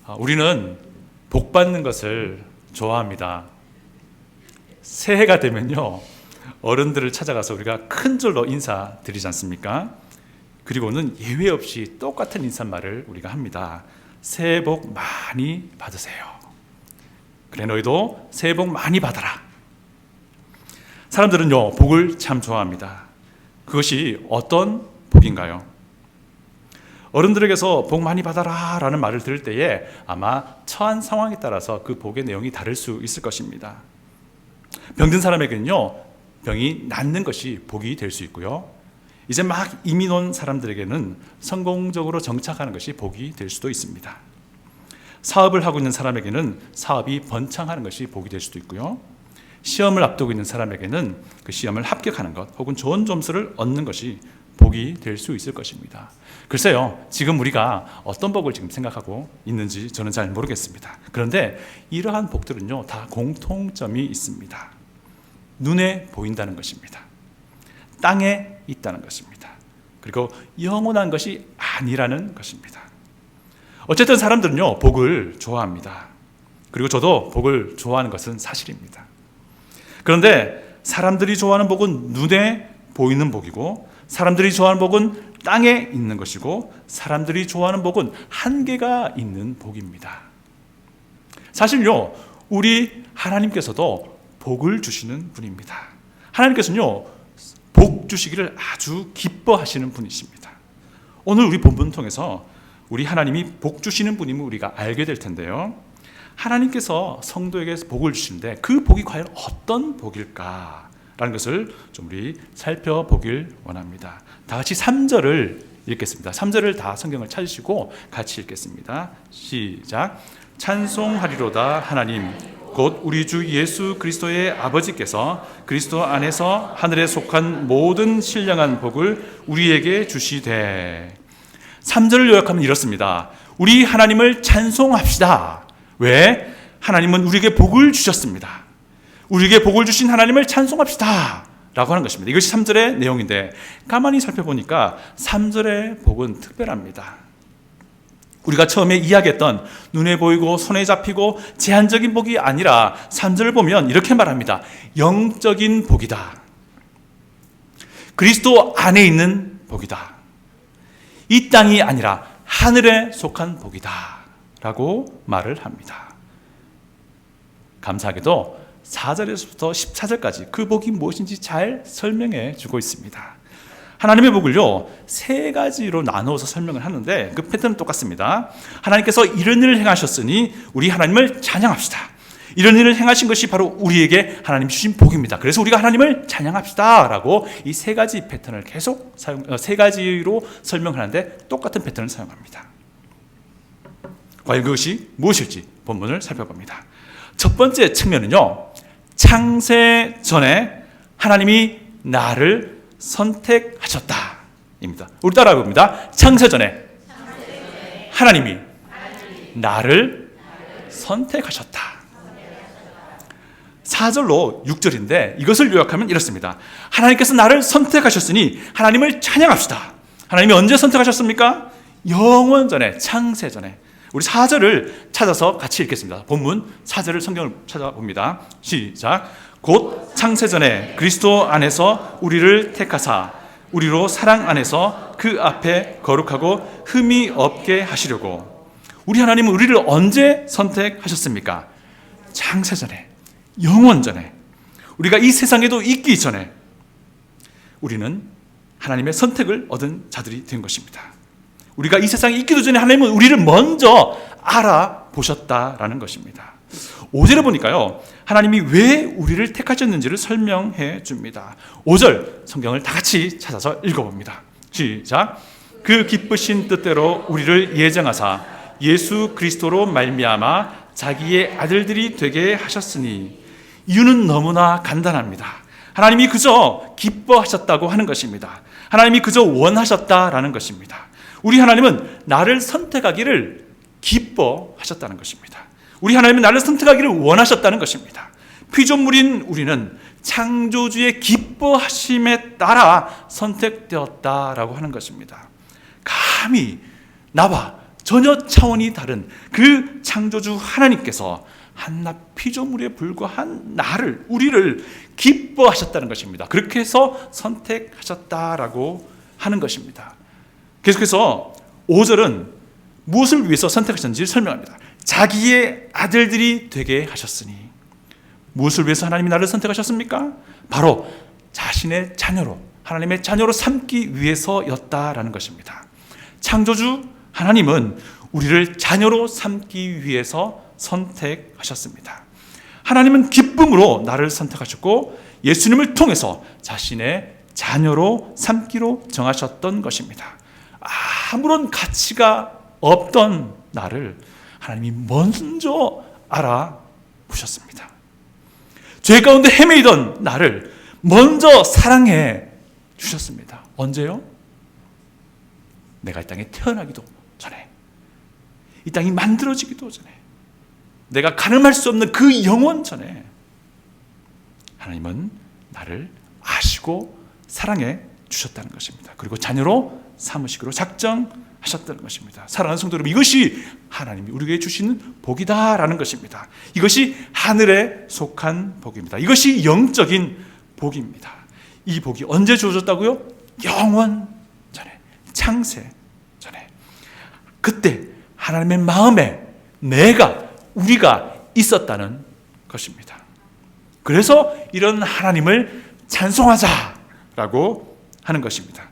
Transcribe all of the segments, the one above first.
우리는 복 받는 것을 좋아합니다. 새해가 되면요, 어른들을 찾아가서 우리가 큰 절로 인사드리지 않습니까? 그리고는 예외 없이 똑같은 인사말을 우리가 합니다. 새해 복 많이 받으세요. 그래, 너희도 새해 복 많이 받아라. 사람들은요, 복을 참 좋아합니다. 그것이 어떤 복인가요? 어른들에게서 복 많이 받아라 라는 말을 들을 때에 아마 처한 상황에 따라서 그 복의 내용이 다를 수 있을 것입니다. 병든 사람에게는요, 병이 낫는 것이 복이 될 수 있고요, 이제 막 이민 온 사람들에게는 성공적으로 정착하는 것이 복이 될 수도 있습니다. 사업을 하고 있는 사람에게는 사업이 번창하는 것이 복이 될 수도 있고요, 시험을 앞두고 있는 사람에게는 그 시험을 합격하는 것 혹은 좋은 점수를 얻는 것이 복이 될 수 있을 것입니다. 글쎄요, 지금 우리가 어떤 복을 지금 생각하고 있는지 저는 잘 모르겠습니다. 그런데 이러한 복들은요, 다 공통점이 있습니다. 눈에 보인다는 것입니다. 땅에 있다는 것입니다. 그리고 영원한 것이 아니라는 것입니다. 어쨌든 사람들은요, 복을 좋아합니다. 그리고 저도 복을 좋아하는 것은 사실입니다. 그런데 사람들이 좋아하는 복은 눈에 보이는 복이고, 사람들이 좋아하는 복은 땅에 있는 것이고, 사람들이 좋아하는 복은 한계가 있는 복입니다. 사실요, 우리 하나님께서도 복을 주시는 분입니다. 하나님께서는요, 복 주시기를 아주 기뻐하시는 분이십니다. 오늘 우리 본문 통해서 우리 하나님이 복 주시는 분임을 우리가 알게 될 텐데요, 하나님께서 성도에게 복을 주시는데 그 복이 과연 어떤 복일까 라는 것을 좀 우리 살펴보길 원합니다. 다 같이 3절을 읽겠습니다. 3절을 다 성경을 찾으시고 같이 읽겠습니다. 시작. 찬송하리로다 하나님 곧 우리 주 예수 그리스도의 아버지께서 그리스도 안에서 하늘에 속한 모든 신령한 복을 우리에게 주시되. 3절을 요약하면 이렇습니다. 우리 하나님을 찬송합시다. 왜? 하나님은 우리에게 복을 주셨습니다. 우리에게 복을 주신 하나님을 찬송합시다 라고 하는 것입니다. 이것이 3절의 내용인데, 가만히 살펴보니까 3절의 복은 특별합니다. 우리가 처음에 이야기했던 눈에 보이고 손에 잡히고 제한적인 복이 아니라 3절을 보면 이렇게 말합니다. 영적인 복이다. 그리스도 안에 있는 복이다. 이 땅이 아니라 하늘에 속한 복이다 라고 말을 합니다. 감사하게도 4절에서부터 14절까지 그 복이 무엇인지 잘 설명해 주고 있습니다. 하나님의 복을요, 3가지로 나누어서 설명을 하는데 그 패턴은 똑같습니다. 하나님께서 이런 일을 행하셨으니 우리 하나님을 찬양합시다. 이런 일을 행하신 것이 바로 우리에게 하나님 주신 복입니다. 그래서 우리가 하나님을 찬양합시다 라고 이 3가지 패턴을 계속 3가지로 설명하는데 똑같은 패턴을 사용합니다. 과연 그것이 무엇일지 본문을 살펴봅니다. 첫 번째 측면은요, 창세 전에 하나님이 나를 선택하셨다 입니다. 우리 따라해 봅니다. 창세 전에 하나님이 나를 선택하셨다. 4절로 6절인데 이것을 요약하면 이렇습니다. 하나님께서 나를 선택하셨으니 하나님을 찬양합시다. 하나님이 언제 선택하셨습니까? 영원 전에, 창세 전에. 우리 4절을 찾아서 같이 읽겠습니다. 본문 4절을 성경을 찾아봅니다. 시작. 곧 창세전에 그리스도 안에서 우리를 택하사 우리로 사랑 안에서 그 앞에 거룩하고 흠이 없게 하시려고. 우리 하나님은 우리를 언제 선택하셨습니까? 창세전에, 영원전에, 우리가 이 세상에도 있기 전에 우리는 하나님의 선택을 얻은 자들이 된 것입니다. 우리가 이 세상에 있기도 전에 하나님은 우리를 먼저 알아보셨다라는 것입니다. 5절에 보니까요, 하나님이 왜 우리를 택하셨는지를 설명해 줍니다. 5절 성경을 다 같이 찾아서 읽어봅니다. 시작. 그 기쁘신 뜻대로 우리를 예정하사 예수 그리스도로 말미암아 자기의 아들들이 되게 하셨으니. 이유는 너무나 간단합니다. 하나님이 그저 기뻐하셨다고 하는 것입니다. 하나님이 그저 원하셨다라는 것입니다. 우리 하나님은 나를 선택하기를 기뻐하셨다는 것입니다. 우리 하나님은 나를 선택하기를 원하셨다는 것입니다. 피조물인 우리는 창조주의 기뻐하심에 따라 선택되었다라고 하는 것입니다. 감히 나와 전혀 차원이 다른 그 창조주 하나님께서 한낱 피조물에 불과한 나를, 우리를 기뻐하셨다는 것입니다. 그렇게 해서 선택하셨다라고 하는 것입니다. 계속해서 5절은 무엇을 위해서 선택하셨는지 설명합니다. 자기의 아들들이 되게 하셨으니. 무엇을 위해서 하나님이 나를 선택하셨습니까? 바로 자신의 자녀로, 하나님의 자녀로 삼기 위해서였다라는 것입니다. 창조주 하나님은 우리를 자녀로 삼기 위해서 선택하셨습니다. 하나님은 기쁨으로 나를 선택하셨고 예수님을 통해서 자신의 자녀로 삼기로 정하셨던 것입니다. 아무런 가치가 없던 나를 하나님이 먼저 알아보셨습니다. 죄 가운데 헤매이던 나를 먼저 사랑해 주셨습니다. 언제요? 내가 이 땅에 태어나기도 전에, 이 땅이 만들어지기도 전에, 내가 가늠할 수 없는 그 영원 전에 하나님은 나를 아시고 사랑해 주셨다는 것입니다. 그리고 자녀로 삼으시기로 작정하셨다는 것입니다. 사랑하는 성도 여러분, 이것이 하나님이 우리에게 주시는 복이다라는 것입니다. 이것이 하늘에 속한 복입니다. 이것이 영적인 복입니다. 이 복이 언제 주어졌다고요? 영원 전에, 창세 전에. 그때 하나님의 마음에 우리가 있었다는 것입니다. 그래서 이런 하나님을 찬송하자라고 하는 것입니다.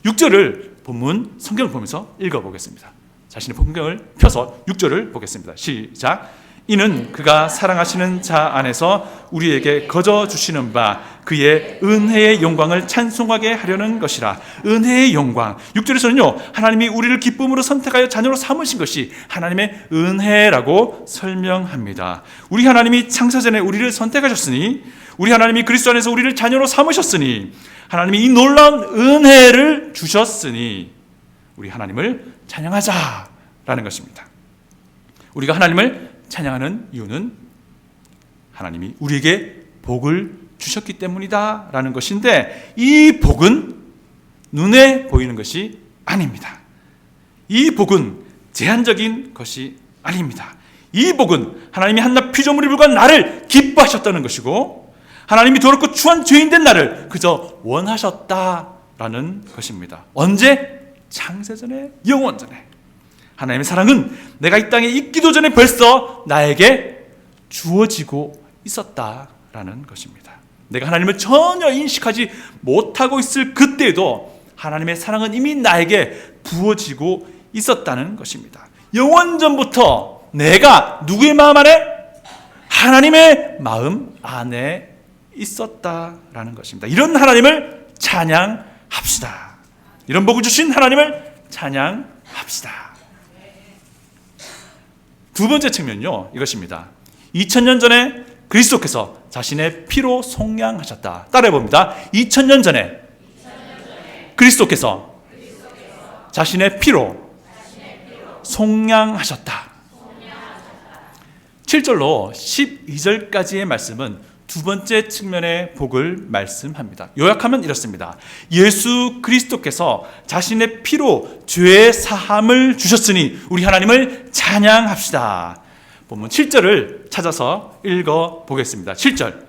6절을 본문 성경을 보면서 읽어보겠습니다. 자신의 성경을 펴서 6절을 보겠습니다. 시작. 이는 그가 사랑하시는 자 안에서 우리에게 거저 주시는 바 그의 은혜의 영광을 찬송하게 하려는 것이라. 은혜의 영광. 6절에서는요, 하나님이 우리를 기쁨으로 선택하여 자녀로 삼으신 것이 하나님의 은혜라고 설명합니다. 우리 하나님이 창세전에 우리를 선택하셨으니, 우리 하나님이 그리스도 안에서 우리를 자녀로 삼으셨으니, 하나님이 이 놀라운 은혜를 주셨으니 우리 하나님을 찬양하자라는 것입니다. 우리가 하나님을 찬양하는 이유는 하나님이 우리에게 복을 주셨기 때문이다 라는 것인데, 이 복은 눈에 보이는 것이 아닙니다. 이 복은 제한적인 것이 아닙니다. 이 복은 하나님이 한낱 피조물이 불과한 나를 기뻐하셨다는 것이고, 하나님이 더럽고 추한 죄인된 나를 그저 원하셨다라는 것입니다. 언제? 창세전에, 영원전에. 하나님의 사랑은 내가 이 땅에 있기도 전에 벌써 나에게 주어지고 있었다라는 것입니다. 내가 하나님을 전혀 인식하지 못하고 있을 그때에도 하나님의 사랑은 이미 나에게 부어지고 있었다는 것입니다. 영원전부터 내가 누구의 마음 안에? 하나님의 마음 안에 있었다라는 것입니다. 이런 하나님을 찬양합시다. 이런 복을 주신 하나님을 찬양합시다. 두 번째 측면은요, 이것입니다. 2000년 전에 그리스도께서 자신의 피로 속량하셨다. 따라해 봅니다. 2000년 전에 그리스도께서 자신의 피로 속량하셨다. 7절로 12절까지의 말씀은 두 번째 측면의 복을 말씀합니다. 요약하면 이렇습니다. 예수 그리스도께서 자신의 피로 죄의 사함을 주셨으니 우리 하나님을 찬양합시다. 본문 7절을 찾아서 읽어보겠습니다. 7절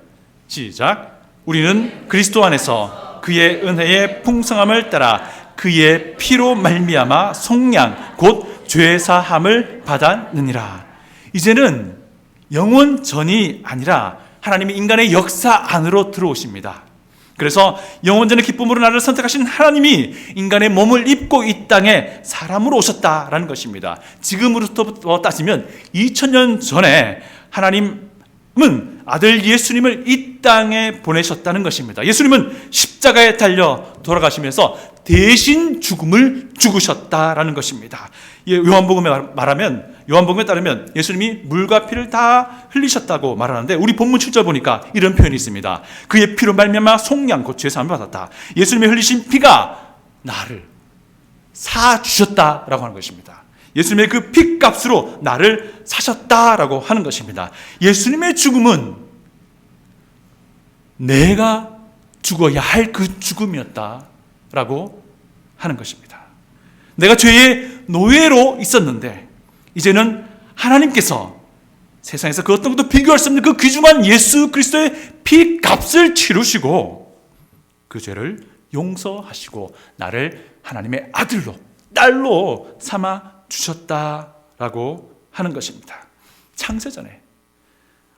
시작. 우리는 그리스도 안에서 그의 은혜의 풍성함을 따라 그의 피로 말미암아 속량 곧 죄의 사함을 받았느니라. 이제는 영원 전이 아니라 하나님이 인간의 역사 안으로 들어오십니다. 그래서 영원전의 기쁨으로 나를 선택하신 하나님이 인간의 몸을 입고 이 땅에 사람으로 오셨다라는 것입니다. 지금으로부터 따지면 2000년 전에 하나님은 아들 예수님을 이 땅에 보내셨다는 것입니다. 예수님은 십자가에 달려 돌아가시면서 대신 죽음을 죽으셨다라는 것입니다. 요한복음에 따르면 예수님이 물과 피를 다 흘리셨다고 말하는데, 우리 본문 7절 보니까 이런 표현이 있습니다. 그의 피로 말미암아 속량 곧 죄 사함을 받았다. 예수님이 흘리신 피가 나를 사 주셨다라고 하는 것입니다. 예수님의 그 피값으로 나를 사셨다라고 하는 것입니다. 예수님의 죽음은 내가 죽어야 할 그 죽음이었다라고 하는 것입니다. 내가 죄의 노예로 있었는데 이제는 하나님께서 세상에서 그 어떤 것도 비교할 수 없는 그 귀중한 예수 그리스도의 피 값을 치르시고 그 죄를 용서하시고 나를 하나님의 아들로, 딸로 삼아 주셨다라고 하는 것입니다. 창세전에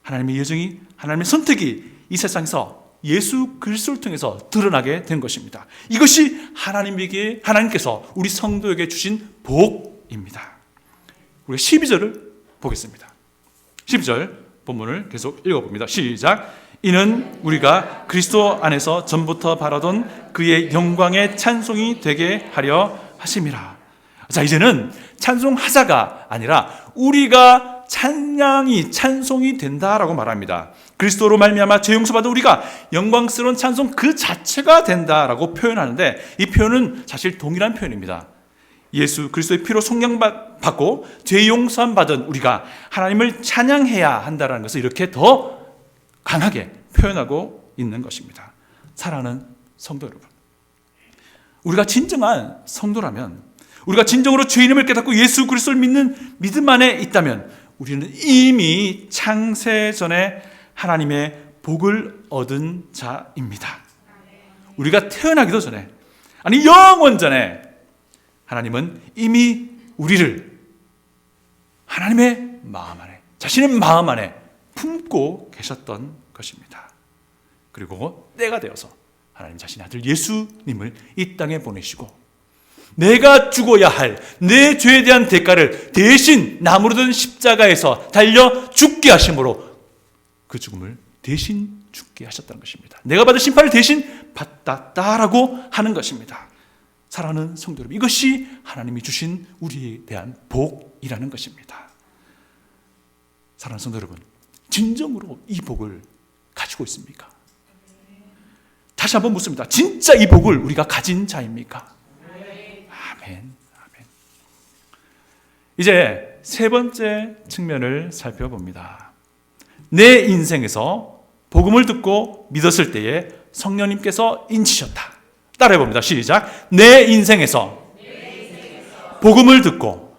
하나님의 예정이, 하나님의 선택이 이 세상에서 예수 그리스도를 통해서 드러나게 된 것입니다. 이것이 하나님께서 우리 성도에게 주신 복입니다. 우리가 12절을 보겠습니다. 12절 본문을 계속 읽어봅니다. 시작. 이는 우리가 그리스도 안에서 전부터 바라던 그의 영광의 찬송이 되게 하려 하심이라. 자, 이제는 찬송하자가 아니라 우리가 찬송이 된다라고 말합니다. 그리스도로 말미암아 죄 용서받은 우리가 영광스러운 찬송 그 자체가 된다라고 표현하는데 이 표현은 사실 동일한 표현입니다. 예수 그리스도의 피로 속량받고 죄 용서함 받은 우리가 하나님을 찬양해야 한다는 것을 이렇게 더 강하게 표현하고 있는 것입니다. 사랑하는 성도 여러분, 우리가 진정한 성도라면, 우리가 진정으로 죄인임을 깨닫고 예수 그리스도를 믿는 믿음 안에 있다면 우리는 이미 창세전에 하나님의 복을 얻은 자입니다. 우리가 태어나기도 전에, 아니 영원 전에 하나님은 이미 우리를 하나님의 마음 안에, 자신의 마음 안에 품고 계셨던 것입니다. 그리고 때가 되어서 하나님 자신의 아들 예수님을 이 땅에 보내시고 내가 죽어야 할 내 죄에 대한 대가를 대신 나무로 든 십자가에서 달려 죽게 하심으로 그 죽음을 대신 죽게 하셨다는 것입니다. 내가 받을 심판을 대신 받았다라고 하는 것입니다. 사랑하는 성도 여러분, 이것이 하나님이 주신 우리에 대한 복이라는 것입니다. 사랑하는 성도 여러분, 진정으로 이 복을 가지고 있습니까? 다시 한번 묻습니다. 진짜 이 복을 우리가 가진 자입니까? 아멘. 이제 세 번째 측면을 살펴봅니다. 내 인생에서 복음을 듣고 믿었을 때에 성령님께서 인치셨다. 따라해봅니다. 시작. 내 인생에서 복음을 듣고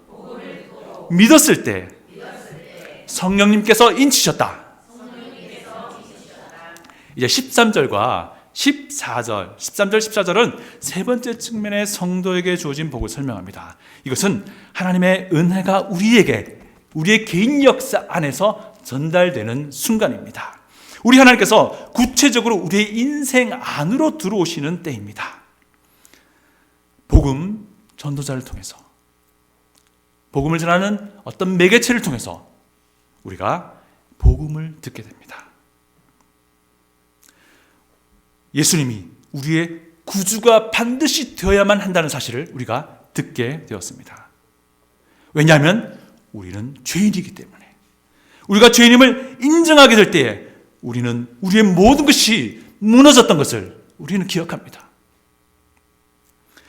믿었을 때 성령님께서 인치셨다. 이제 13절과 14절, 13절, 14절은 세 번째 측면의 성도에게 주어진 복을 설명합니다. 이것은 하나님의 은혜가 우리의 개인 역사 안에서 전달되는 순간입니다. 우리 하나님께서 구체적으로 우리의 인생 안으로 들어오시는 때입니다. 복음 전도자를 통해서, 복음을 전하는 어떤 매개체를 통해서 우리가 복음을 듣게 됩니다. 예수님이 우리의 구주가 반드시 되어야만 한다는 사실을 우리가 듣게 되었습니다. 왜냐하면 우리는 죄인이기 때문에, 우리가 죄인임을 인정하게 될 때에 우리는 우리의 모든 것이 무너졌던 것을 우리는 기억합니다.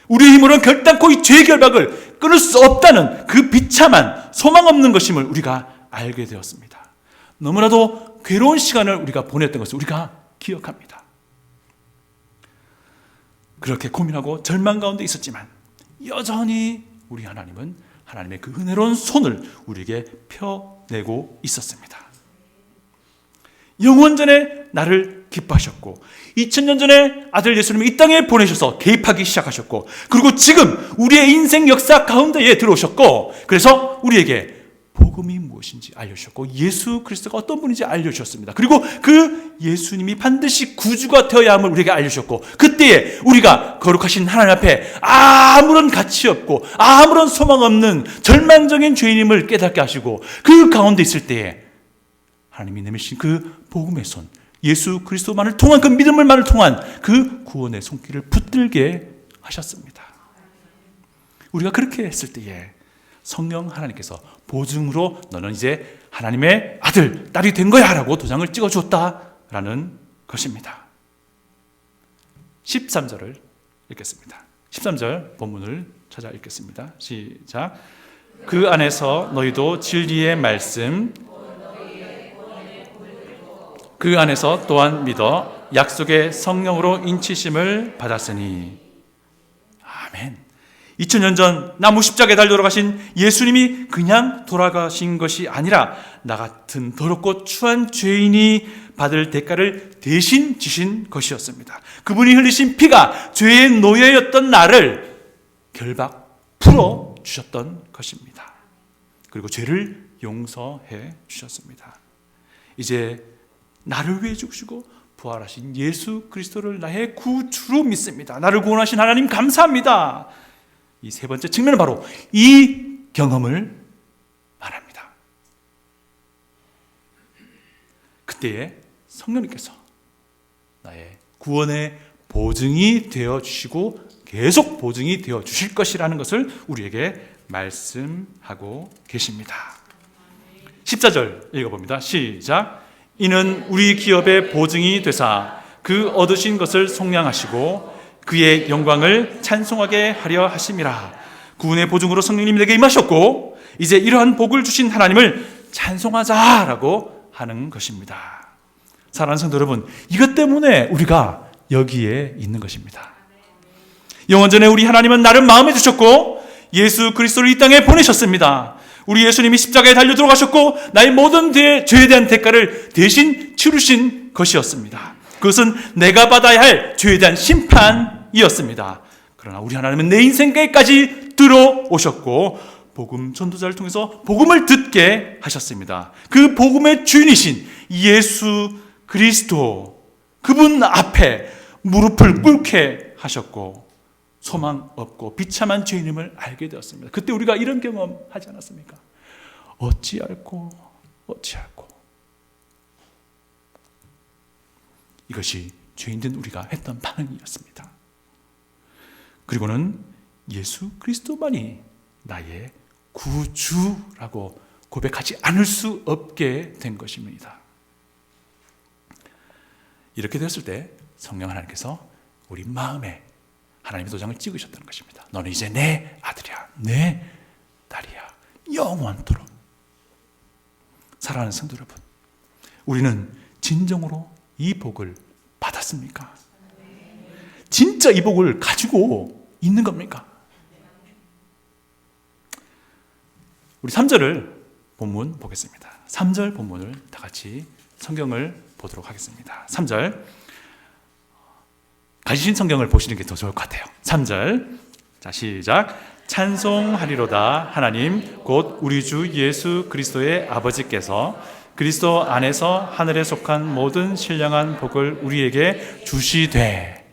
우리의 힘으로는 결단코 이 죄의 결박을 끊을 수 없다는 그 비참한 소망 없는 것임을 우리가 알게 되었습니다. 너무나도 괴로운 시간을 우리가 보냈던 것을 우리가 기억합니다. 그렇게 고민하고 절망 가운데 있었지만 여전히 우리 하나님은 하나님의 그 은혜로운 손을 우리에게 펴내고 있었습니다. 영원전에 나를 기뻐하셨고 2000년 전에 아들 예수님을 이 땅에 보내셔서 개입하기 시작하셨고, 그리고 지금 우리의 인생 역사 가운데에 들어오셨고, 그래서 우리에게 복음이 무엇인지 알려주셨고 예수 그리스도가 어떤 분인지 알려주셨습니다. 그리고 그 예수님이 반드시 구주가 되어야 함을 우리에게 알려주셨고, 그때에 우리가 거룩하신 하나님 앞에 아무런 가치 없고 아무런 소망 없는 절망적인 죄인임을 깨닫게 하시고, 그 가운데 있을 때에 하나님이 내미신 그 복음의 손, 예수 그리스도만을 통한 그 믿음을만을 통한 그 구원의 손길을 붙들게 하셨습니다. 우리가 그렇게 했을 때에 성령 하나님께서 보증으로 너는 이제 하나님의 아들, 딸이 된 거야 라고 도장을 찍어줬다라는 것입니다. 13절을 읽겠습니다. 13절 본문을 찾아 읽겠습니다. 시작. 그 안에서 너희도 진리의 말씀, 그 안에서 또한 믿어 약속의 성령으로 인치심을 받았으니. 아멘. 2000년 전 나무 십자가에 달려 돌아가신 예수님이 그냥 돌아가신 것이 아니라 나 같은 더럽고 추한 죄인이 받을 대가를 대신 지신 것이었습니다. 그분이 흘리신 피가 죄의 노예였던 나를 결박 풀어 주셨던 것입니다. 그리고 죄를 용서해 주셨습니다. 이제 나를 위해 죽으시고 부활하신 예수 그리스도를 나의 구주로 믿습니다. 나를 구원하신 하나님 감사합니다. 이 세 번째 측면은 바로 이 경험을 말합니다. 그때에 성령님께서 나의 구원의 보증이 되어주시고 계속 보증이 되어주실 것이라는 것을 우리에게 말씀하고 계십니다. 14절 읽어봅니다. 시작. 이는 우리 기업의 보증이 되사 그 얻으신 것을 속량하시고 그의 영광을 찬송하게 하려 하심이라. 구원의 보증으로 성령님이 내게 임하셨고 이제 이러한 복을 주신 하나님을 찬송하자라고 하는 것입니다. 사랑하는 성도 여러분, 이것 때문에 우리가 여기에 있는 것입니다. 영원전에 우리 하나님은 나를 마음에 두셨고 예수 그리스도를 이 땅에 보내셨습니다. 우리 예수님이 십자가에 달려 들어가셨고 나의 모든 죄에 대한 대가를 대신 치르신 것이었습니다. 그것은 내가 받아야 할 죄에 대한 심판이었습니다. 그러나 우리 하나님은 내 인생까지 들어오셨고 복음 전도자를 통해서 복음을 듣게 하셨습니다. 그 복음의 주인이신 예수 그리스도, 그분 앞에 무릎을 꿇게 하셨고 소망 없고 비참한 죄인임을 알게 되었습니다. 그때 우리가 이런 경험 하지 않았습니까? 어찌할꼬 이것이 죄인된 우리가 했던 반응이었습니다. 그리고는 예수 그리스도만이 나의 구주라고 고백하지 않을 수 없게 된 것입니다. 이렇게 되었을 때 성령 하나님께서 우리 마음에 하나님의 도장을 찍으셨다는 것입니다. 너는 이제 내 아들이야, 내 딸이야, 영원토록. 사랑하는 성도 여러분, 우리는 진정으로 이 복을 받았습니까? 진짜 이 복을 가지고 있는 겁니까? 우리 3절을 본문 보겠습니다. 3절 본문을 다 같이 성경을 보도록 하겠습니다. 3절 가지신 성경을 보시는 게 더 좋을 것 같아요. 3절 자 시작. 찬송하리로다 하나님 곧 우리 주 예수 그리스도의 아버지께서 그리스도 안에서 하늘에 속한 모든 신령한 복을 우리에게 주시되.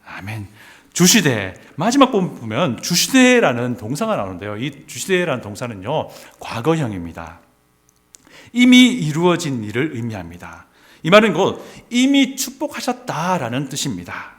아멘. 주시되. 마지막 보면 주시되라는 동사가 나오는데요. 이 주시되라는 동사는요, 과거형입니다. 이미 이루어진 일을 의미합니다. 이 말은 곧 이미 축복하셨다라는 뜻입니다.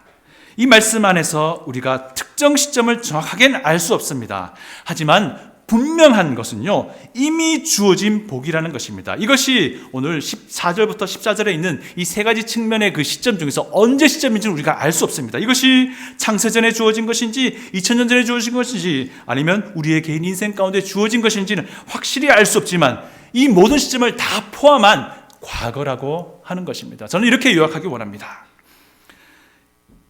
이 말씀 안에서 우리가 특정 시점을 정확하게는 알 수 없습니다. 하지만 분명한 것은요, 이미 주어진 복이라는 것입니다. 이것이 오늘 14절부터 14절에 있는 이 세 가지 측면의 그 시점 중에서 언제 시점인지는 우리가 알 수 없습니다. 이것이 창세전에 주어진 것인지 2000년 전에 주어진 것인지 아니면 우리의 개인 인생 가운데 주어진 것인지는 확실히 알 수 없지만 이 모든 시점을 다 포함한 과거라고 하는 것입니다. 저는 이렇게 요약하기 원합니다.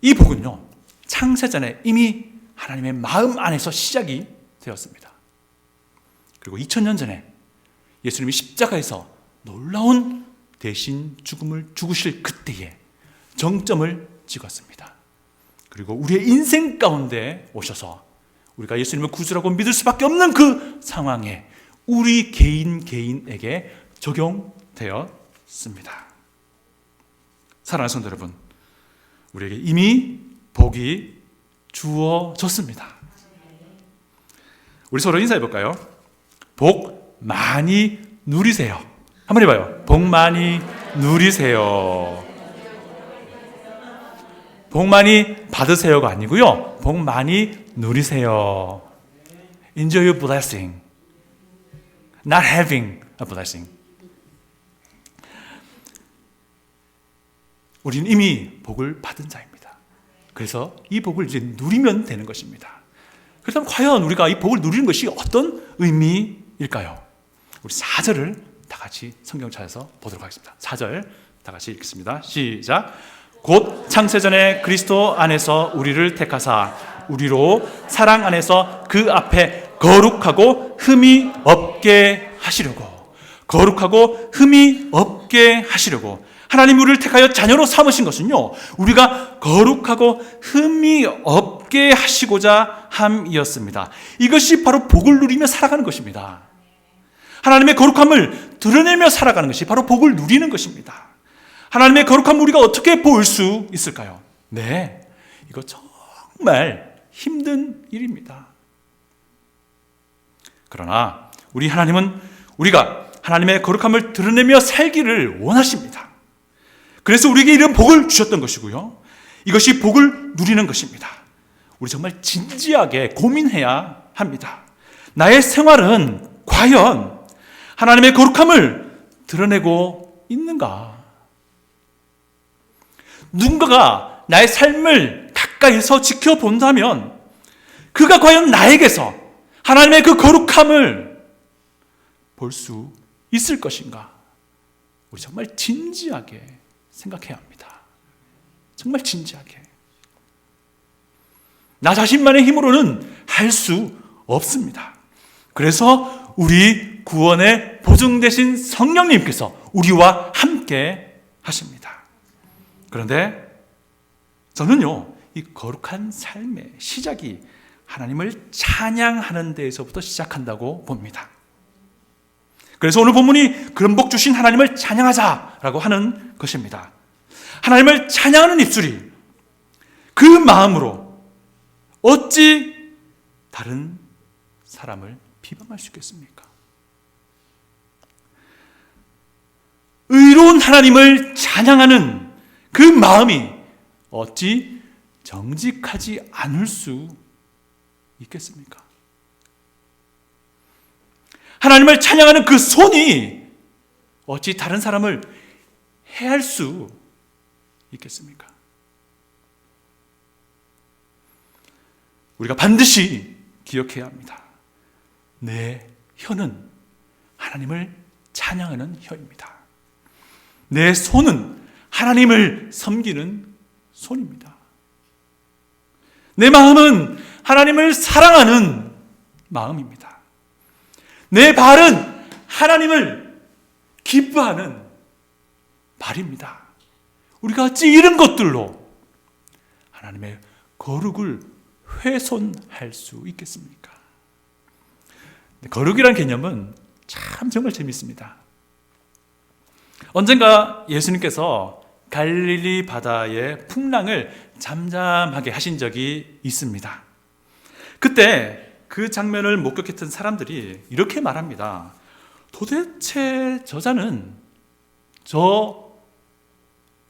이 복은요, 창세전에 이미 하나님의 마음 안에서 시작이 되었습니다. 그리고 2000년 전에 예수님이 십자가에서 놀라운 대신 죽음을 죽으실 그때에 정점을 찍었습니다. 그리고 우리의 인생 가운데 오셔서 우리가 예수님을 구주라고 믿을 수밖에 없는 그 상황에 우리 개인에게 적용되었습니다. 사랑하는 성도 여러분, 우리에게 이미 복이 주어졌습니다. 우리 서로 인사해 볼까요? 복 많이 누리세요. 한번 해봐요. 복 많이 누리세요. 복 많이 받으세요가 아니고요, 복 많이 누리세요. Enjoy your blessing, not having a blessing. 우리는 이미 복을 받은 자입니다. 그래서 이 복을 이제 누리면 되는 것입니다. 그렇다면 과연 우리가 이 복을 누리는 것이 어떤 의미일까요? 우리 4절을 다 같이 성경 찾아서 보도록 하겠습니다. 4절 다 같이 읽겠습니다. 시작. 곧 창세전에 그리스도 안에서 우리를 택하사 우리로 사랑 안에서 그 앞에 거룩하고 흠이 없게 하시려고, 거룩하고 흠이 없게 하시려고 하나님 우리를 택하여 자녀로 삼으신 것은요, 우리가 거룩하고 흠이 없게 하시고자 함이었습니다. 이것이 바로 복을 누리며 살아가는 것입니다. 하나님의 거룩함을 드러내며 살아가는 것이 바로 복을 누리는 것입니다. 하나님의 거룩함을 우리가 어떻게 보일 수 있을까요? 네, 이거 정말 힘든 일입니다. 그러나 우리 하나님은 우리가 하나님의 거룩함을 드러내며 살기를 원하십니다. 그래서 우리에게 이런 복을 주셨던 것이고요, 이것이 복을 누리는 것입니다. 우리 정말 진지하게 고민해야 합니다. 나의 생활은 과연 하나님의 거룩함을 드러내고 있는가? 누군가가 나의 삶을 가까이서 지켜본다면 그가 과연 나에게서 하나님의 그 거룩함을 볼 수 있을 것인가? 우리 정말 진지하게 생각해야 합니다. 정말 진지하게. 나 자신만의 힘으로는 할 수 없습니다. 그래서 우리 구원의 보증 되신 성령님께서 우리와 함께 하십니다. 그런데 저는요, 이 거룩한 삶의 시작이 하나님을 찬양하는 데에서부터 시작한다고 봅니다. 그래서 오늘 본문이 그런 복 주신 하나님을 찬양하자라고 하는 것입니다. 하나님을 찬양하는 입술이 그 마음으로 어찌 다른 사람을 비방할 수 있겠습니까? 의로운 하나님을 찬양하는 그 마음이 어찌 정직하지 않을 수 있겠습니까? 하나님을 찬양하는 그 손이 어찌 다른 사람을 해할 수 있겠습니까? 우리가 반드시 기억해야 합니다. 내 혀는 하나님을 찬양하는 혀입니다. 내 손은 하나님을 섬기는 손입니다. 내 마음은 하나님을 사랑하는 마음입니다. 내 발은 하나님을 기뻐하는 발입니다. 우리가 어찌 이런 것들로 하나님의 거룩을 훼손할 수 있겠습니까? 거룩이라는 개념은 참 정말 재밌습니다. 언젠가 예수님께서 갈릴리 바다의 풍랑을 잠잠하게 하신 적이 있습니다. 그때 그 장면을 목격했던 사람들이 이렇게 말합니다. 도대체 저자는, 저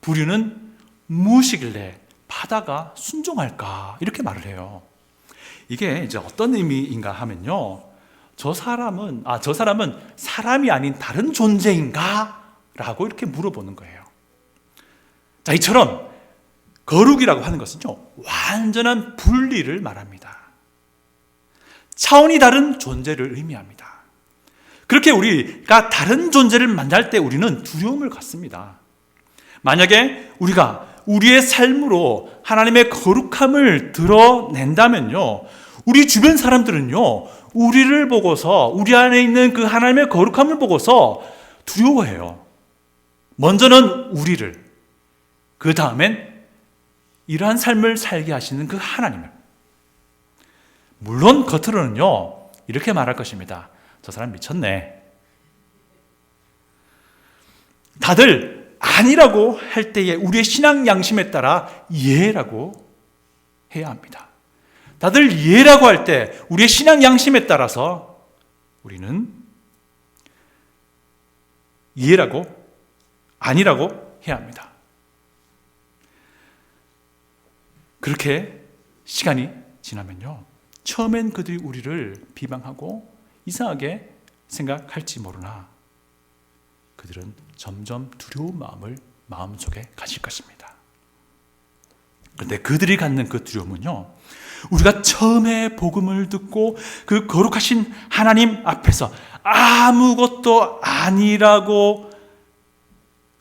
부류는 무엇이길래 바다가 순종할까? 이렇게 말을 해요. 이게 이제 어떤 의미인가 하면요, 저 사람은 사람이 아닌 다른 존재인가? 라고 이렇게 물어보는 거예요. 자, 이처럼 거룩이라고 하는 것은요, 완전한 분리를 말합니다. 차원이 다른 존재를 의미합니다. 그렇게 우리가 다른 존재를 만날 때 우리는 두려움을 갖습니다. 만약에 우리가 우리의 삶으로 하나님의 거룩함을 드러낸다면요, 우리 주변 사람들은요, 우리를 보고서, 우리 안에 있는 그 하나님의 거룩함을 보고서 두려워해요. 먼저는 우리를, 그 다음엔 이러한 삶을 살게 하시는 그 하나님을. 물론 겉으로는요, 이렇게 말할 것입니다. 저 사람 미쳤네. 다들 아니라고 할 때에 우리의 신앙 양심에 따라 예라고 해야 합니다. 다들 예라고 할 때 우리의 신앙 양심에 따라서 우리는 예라고, 아니라고 해야 합니다. 그렇게 시간이 지나면요, 처음엔 그들이 우리를 비방하고 이상하게 생각할지 모르나 그들은 점점 두려운 마음을 마음속에 가질 것입니다. 그런데 그들이 갖는 그 두려움은요, 우리가 처음에 복음을 듣고 그 거룩하신 하나님 앞에서 아무것도 아니라고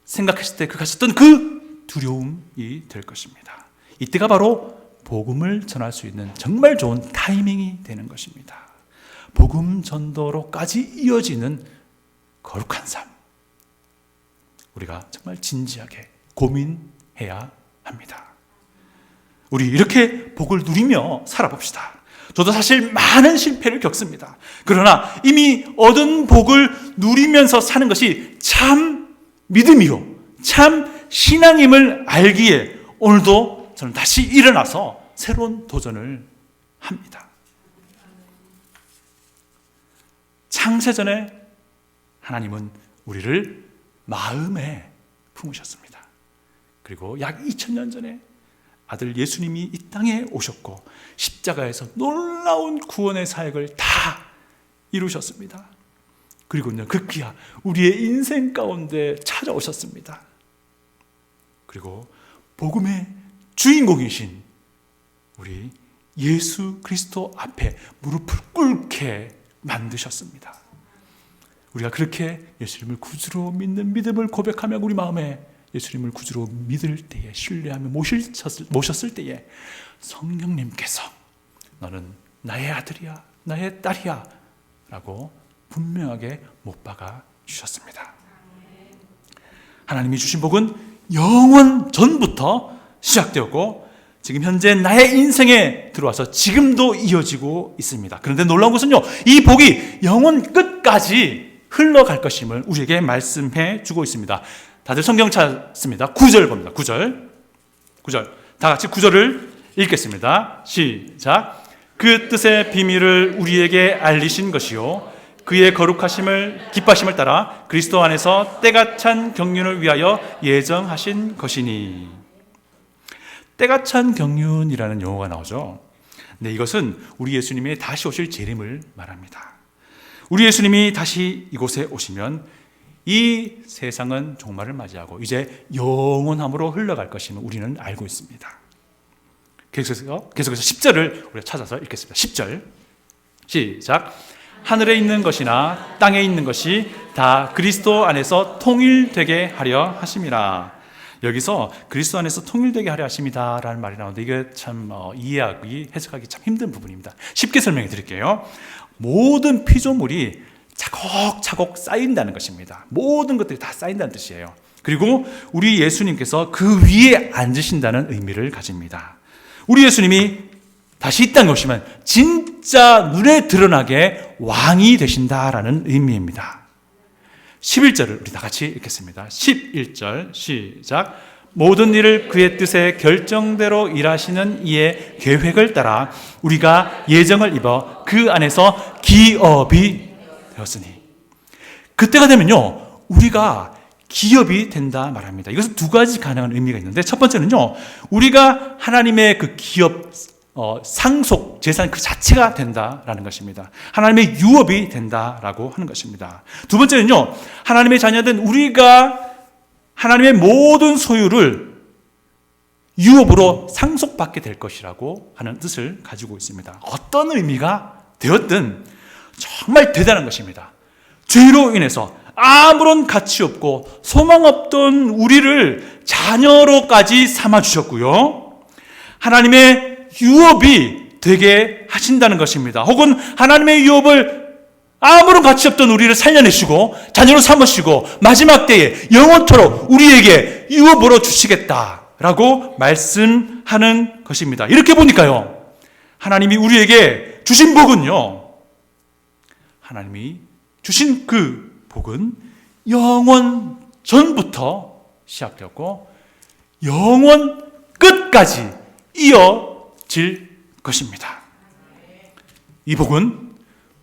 생각했을 때 그 가졌던 그 두려움이 될 것입니다. 이때가 바로 복음을 전할 수 있는 정말 좋은 타이밍이 되는 것입니다. 복음 전도로까지 이어지는 거룩한 삶, 우리가 정말 진지하게 고민해야 합니다. 우리 이렇게 복을 누리며 살아봅시다. 저도 사실 많은 실패를 겪습니다. 그러나 이미 얻은 복을 누리면서 사는 것이 참 믿음이요, 참 신앙임을 알기에 오늘도 저는 다시 일어나서 새로운 도전을 합니다. 창세전에 하나님은 우리를 마음에 품으셨습니다. 그리고 약 2000년 전에 아들 예수님이 이 땅에 오셨고 십자가에서 놀라운 구원의 사역을 다 이루셨습니다. 그리고요, 급기야 우리의 인생 가운데 찾아오셨습니다. 그리고 복음의 주인공이신 우리 예수 그리스도 앞에 무릎을 꿇게 만드셨습니다. 우리가 그렇게 예수님을 구주로 믿는 믿음을 고백하며 우리 마음에 예수님을 구주로 믿을 때에, 신뢰하며 모셨을 때에 성령님께서 너는 나의 아들이야, 나의 딸이야 라고 분명하게 못 박아 주셨습니다. 하나님이 주신 복은 영원 전부터 시작되었고 지금 현재 나의 인생에 들어와서 지금도 이어지고 있습니다. 그런데 놀라운 것은요, 이 복이 영원 끝까지 흘러갈 것임을 우리에게 말씀해 주고 있습니다. 다들 성경 찾습니다. 9절 봅니다. 9절. 다 같이 9절을 읽겠습니다. 시작. 그 뜻의 비밀을 우리에게 알리신 것이요 그의 거룩하심을 기뻐하심을 따라 그리스도 안에서 때가 찬 경륜을 위하여 예정하신 것이니. 때가 찬 경륜이라는 용어가 나오죠. 네, 이것은 우리 예수님이 다시 오실 재림을 말합니다. 우리 예수님이 다시 이곳에 오시면 이 세상은 종말을 맞이하고 이제 영원함으로 흘러갈 것임을 우리는 알고 있습니다. 계속해서 10절을 우리가 찾아서 읽겠습니다. 10절 시작. 하늘에 있는 것이나 땅에 있는 것이 다 그리스도 안에서 통일되게 하려 하심이라. 여기서 그리스도 안에서 통일되게 하려 하심이다 라는 말이 나오는데 이게 참 이해하기, 해석하기 참 힘든 부분입니다. 쉽게 설명해 드릴게요. 모든 피조물이 차곡차곡 쌓인다는 것입니다. 모든 것들이 다 쌓인다는 뜻이에요. 그리고 우리 예수님께서 그 위에 앉으신다는 의미를 가집니다. 우리 예수님이 다시 이 땅에 오시면 진짜 눈에 드러나게 왕이 되신다라는 의미입니다. 11절을 우리 다 같이 읽겠습니다. 11절 시작. 모든 일을 그의 뜻에 결정대로 일하시는 이의 계획을 따라 우리가 예정을 입어 그 안에서 기업이 되었으니. 그때가 되면요, 우리가 기업이 된다 말합니다. 이것은 두 가지 가능한 의미가 있는데, 첫 번째는요, 우리가 하나님의 그 기업 상속 재산 그 자체가 된다라는 것입니다. 하나님의 유업이 된다라고 하는 것입니다. 두 번째는요, 하나님의 자녀된 우리가 하나님의 모든 소유를 유업으로 상속받게 될 것이라고 하는 뜻을 가지고 있습니다. 어떤 의미가 되었든 정말 대단한 것입니다. 죄로 인해서 아무런 가치 없고 소망 없던 우리를 자녀로까지 삼아주셨고요, 하나님의 유업이 되게 하신다는 것입니다. 혹은 하나님의 유업을 아무런 가치 없던 우리를 살려내시고 자녀로 삼으시고 마지막 때에 영원토록 우리에게 유업으로 주시겠다라고 말씀하는 것입니다. 이렇게 보니까요, 하나님이 우리에게 주신 복은요, 하나님이 주신 그 복은 영원 전부터 시작되었고 영원 끝까지 이어질 것입니다. 이 복은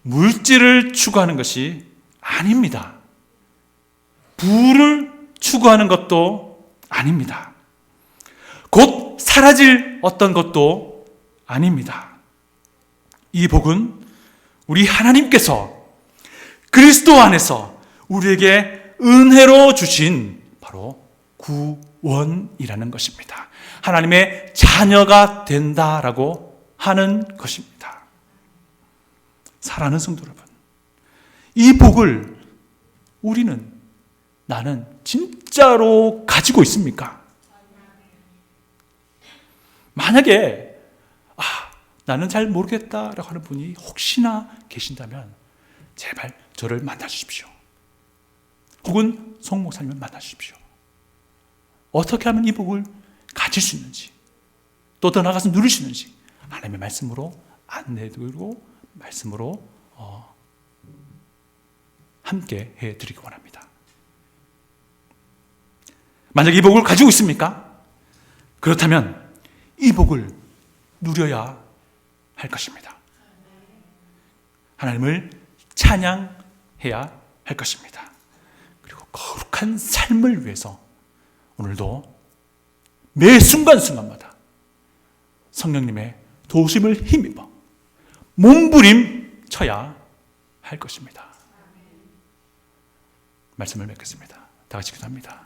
물질을 추구하는 것이 아닙니다. 부를 추구하는 것도 아닙니다. 곧 사라질 어떤 것도 아닙니다. 이 복은 우리 하나님께서 그리스도 안에서 우리에게 은혜로 주신 바로 구원이라는 것입니다. 하나님의 자녀가 된다라고 하는 것입니다. 사랑하는 성도 여러분, 이 복을 나는 진짜로 가지고 있습니까? 만약에 나는 잘 모르겠다라고 하는 분이 혹시나 계신다면 제발 저를 만나 주십시오. 혹은 송 목사님을 만나 주십시오. 어떻게 하면 이 복을 가질 수 있는지, 또 더 나아가서 누릴 수 있는지 하나님의 말씀으로 안내드리고 말씀으로 함께 해드리기 원합니다. 만약 이 복을 가지고 있습니까? 그렇다면 이 복을 누려야 할 것입니다. 하나님을 찬양해야 할 것입니다. 그리고 거룩한 삶을 위해서 오늘도 매 순간순간마다 성령님의 도우심을 힘입어 몸부림쳐야 할 것입니다. 말씀을 맺겠습니다. 다 같이 기도합니다.